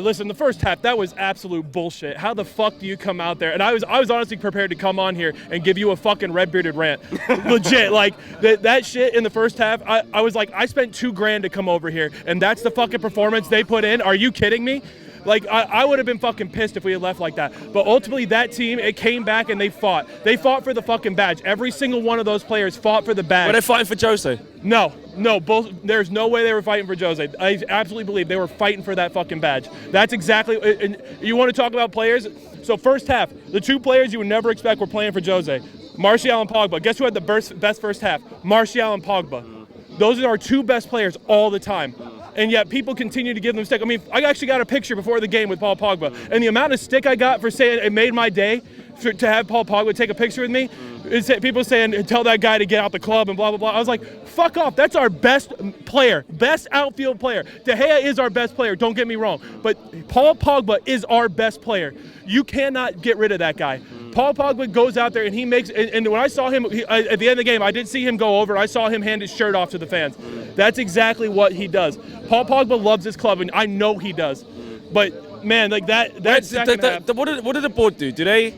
Listen, the first half, that was absolute bullshit. How the fuck do you come out there? And I was honestly prepared to come on here and give you a fucking red-bearded rant. Legit, like, that shit in the first half, I was like, I spent $2,000 to come over here, and that's the fucking performance they put in? Are you kidding me? Like, I would have been fucking pissed if we had left like that. But ultimately, that team, it came back and they fought. They fought for the fucking badge. Every single one of those players fought for the badge. Were they fighting for Jose? No, there's no way they were fighting for Jose. I absolutely believe they were fighting for that fucking badge. That's exactly, and you want to talk about players? So first half, the two players you would never expect were playing for Jose. Martial and Pogba. Guess who had the best first half? Martial and Pogba. Those are our two best players all the time. And yet people continue to give them stick. I mean, I actually got a picture before the game with Paul Pogba. And the amount of stick I got for saying it made my day to have Paul Pogba take a picture with me, people saying, tell that guy to get out the club and blah, blah, blah. I was like, fuck off. That's our best player, best outfield player. De Gea is our best player, don't get me wrong. But Paul Pogba is our best player. You cannot get rid of that guy. Paul Pogba goes out there and he makes, and when I saw him at the end of the game, I did see him go over. I saw him hand his shirt off to the fans. That's exactly what he does. Paul Pogba loves his club, and I know he does. But man, like that second half. What did the board do? Do they?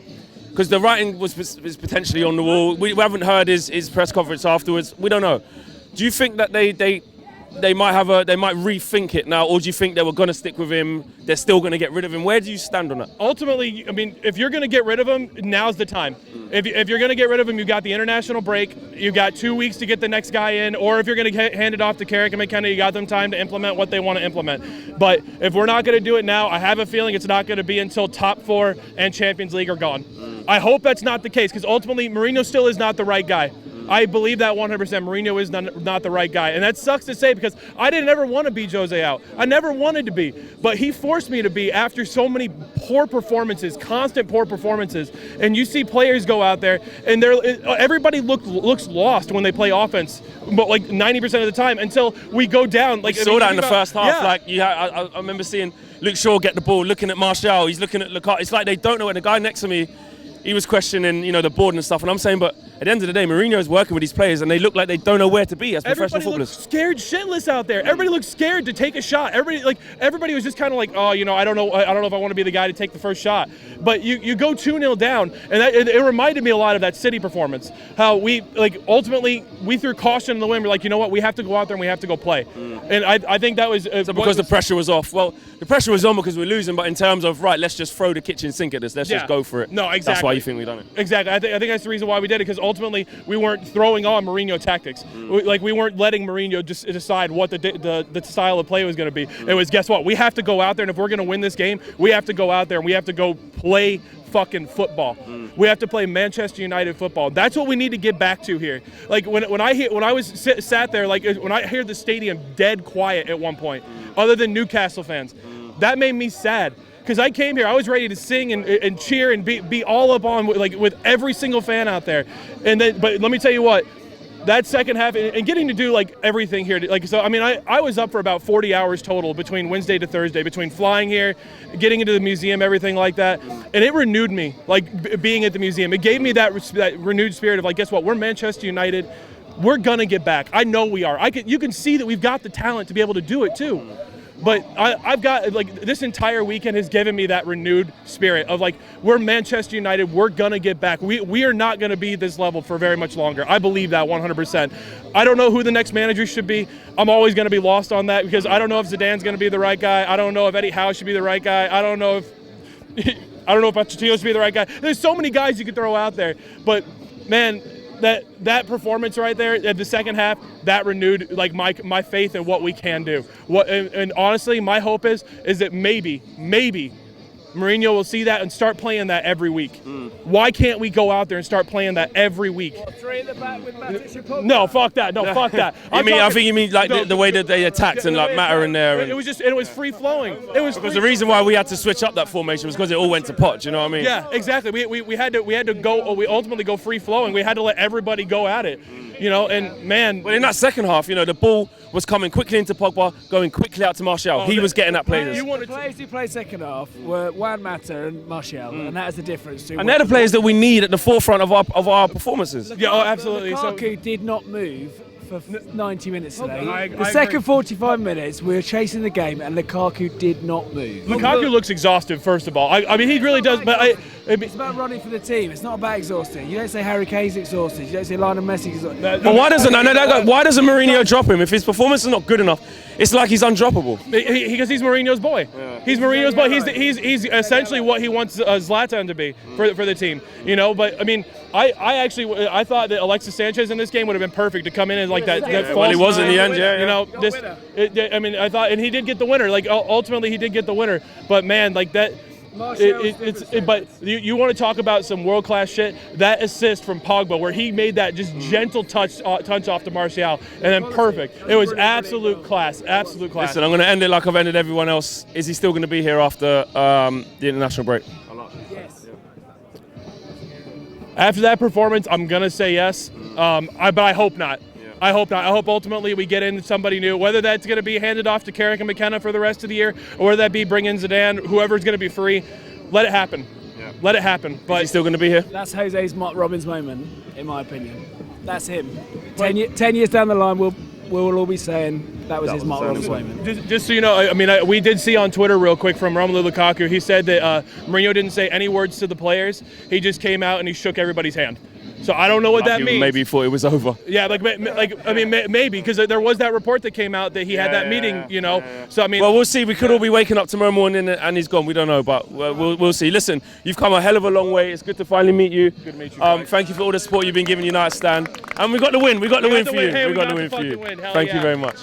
Because the writing was potentially on the wall. We haven't heard his press conference afterwards. We don't know. Do you think that they might rethink it now, or do you think they were going to stick with him? They're still going to get rid of him. Where do you stand on that? Ultimately, I mean, if you're going to get rid of him, now's the time. If you're going to get rid of him, you've got the international break. You've got 2 weeks to get the next guy in, or if you're going to hand it off to Carrick and McKenna, you got them time to implement what they want to implement. But if we're not going to do it now, I have a feeling it's not going to be until top 4 and Champions League are gone. I hope that's not the case, because ultimately Mourinho still is not the right guy. I believe that 100%. Mourinho is not the right guy. And that sucks to say, because I didn't ever want to be Jose out. I never wanted to be. But he forced me to be after so many poor performances, constant poor performances. And you see players go out there, and everybody looks lost when they play offense, but like 90% of the time, until we go down. Like, you saw that in the first half. Yeah. I remember seeing Luke Shaw get the ball, looking at Martial. He's looking at Lukaku. It's like they don't know. And the guy next to me, he was questioning, the board and stuff. And I'm saying, but at the end of the day, Mourinho is working with these players, and they look like they don't know where to be as professional footballers. Everybody looks scared shitless out there. Everybody looks scared to take a shot. Everybody was just kind of like, oh, I don't know if I want to be the guy to take the first shot. But you go 2-0 down, and it reminded me a lot of that City performance. How we ultimately we threw caution in the wind. We're like, you know what, we have to go out there and we have to go play. And I think that was so because the pressure was off. Well, the pressure was on because we're losing, but in terms of let's just throw the kitchen sink at this. Let's just go for it. No, exactly. That's why you think we've done it. Exactly. I think that's the reason why we did it, because ultimately we weren't throwing on Mourinho tactics. We weren't letting Mourinho just decide what the style of play was going to be. It was, guess what? We have to go out there, and if we're going to win this game, we have to go out there and we have to go play fucking football. We have to play Manchester United football. That's what we need to get back to here. Like when I was sat there, like when I hear the stadium dead quiet at one point, other than Newcastle fans, that made me sad. Because I came here, I was ready to sing and cheer and be all up on with every single fan out there. But let me tell you what, that second half and getting to do everything here, I was up for about 40 hours total between Wednesday to Thursday, between flying here, getting into the museum, everything like that, and it renewed me. Being at the museum, it gave me that renewed spirit of guess what, we're Manchester United, we're gonna get back. I know we are. You can see that we've got the talent to be able to do it too. But I've got, this entire weekend has given me that renewed spirit of, we're Manchester United, we're going to get back. We are not going to be at this level for very much longer. I believe that 100%. I don't know who the next manager should be. I'm always going to be lost on that, because I don't know if Zidane's going to be the right guy. I don't know if Eddie Howe should be the right guy. I don't know if Pochettino should be the right guy. There's so many guys you could throw out there. But, man, that performance right there at the second half, that renewed my faith in what we can do. And honestly, my hope is that maybe Mourinho will see that and start playing that every week. Why can't we go out there and start playing that every week? Three at the back with Matic and Pogba? No, fuck that. No, fuck that. I think you mean the way that they attacked and Mata in there. It was free flowing. It was because the reason why we had to switch up that formation was because it all went to pot. You know what I mean? Yeah, exactly. We had to go. We ultimately go free flowing. We had to let everybody go at it. And man. But in that second half, the ball was coming quickly into Pogba, going quickly out to Martial. He was getting that play. The players who played second half were Juan Mata and Martial, and that is the difference. And they're the players that we need at the forefront of our performances. Yeah, absolutely. Lukaku did not move for 90 minutes today. I The second agree. 45 minutes, we were chasing the game, and Lukaku did not move. Lukaku looks exhausted, first of all. I mean, he really does, but It's about running for the team. It's not about exhausting. You don't say Harry Kane's exhausted. You don't say Lionel Messi's exhausted. But why doesn't Mourinho drop him if his performance is not good enough? It's like he's undroppable. Because he's Mourinho's boy. He's Mourinho's boy. He's essentially what he wants Zlatan to be for the team. You know, but I mean, I thought that Alexis Sanchez in this game would have been perfect to come in as like that. Well, he was in the end. Yeah. You know, I mean, I thought, and he did get the winner. Like ultimately, he did get the winner. But man, like that. But you want to talk about some world-class shit? That assist from Pogba, where he made that just gentle touch off to Martial, and then perfect. It was absolute class, absolute class. Listen, I'm going to end it like I've ended everyone else. Is he still going to be here after the international break? Yes. After that performance, I'm gonna say yes, but I hope not. I hope not. I hope ultimately we get in somebody new, whether that's going to be handed off to Carrick and McKenna for the rest of the year, or whether that be bring in Zidane, whoever's going to be free. Let it happen. Let it happen. But Is he still going to be here? That's Jose's Mark Robbins moment, in my opinion. That's him. 10 years down the line, we'll all be saying that was his Mark Robbins moment. just so you know, I mean, we did see on Twitter real quick from Romelu Lukaku. He said that Mourinho didn't say any words to the players. He just came out and he shook everybody's hand. So I don't know what that means. Maybe he thought it was over. Yeah, maybe because there was that report that came out that he had that meeting, you know. So I mean, well, we'll see. We could all be waking up tomorrow morning and he's gone. We don't know, but we'll see. Listen, you've come a hell of a long way. It's good to finally meet you. Good to meet you. Thank you for all the support you've been giving United Stand, and we got the win. We got the win for you. Hey, we got the win for you. Thank you very much.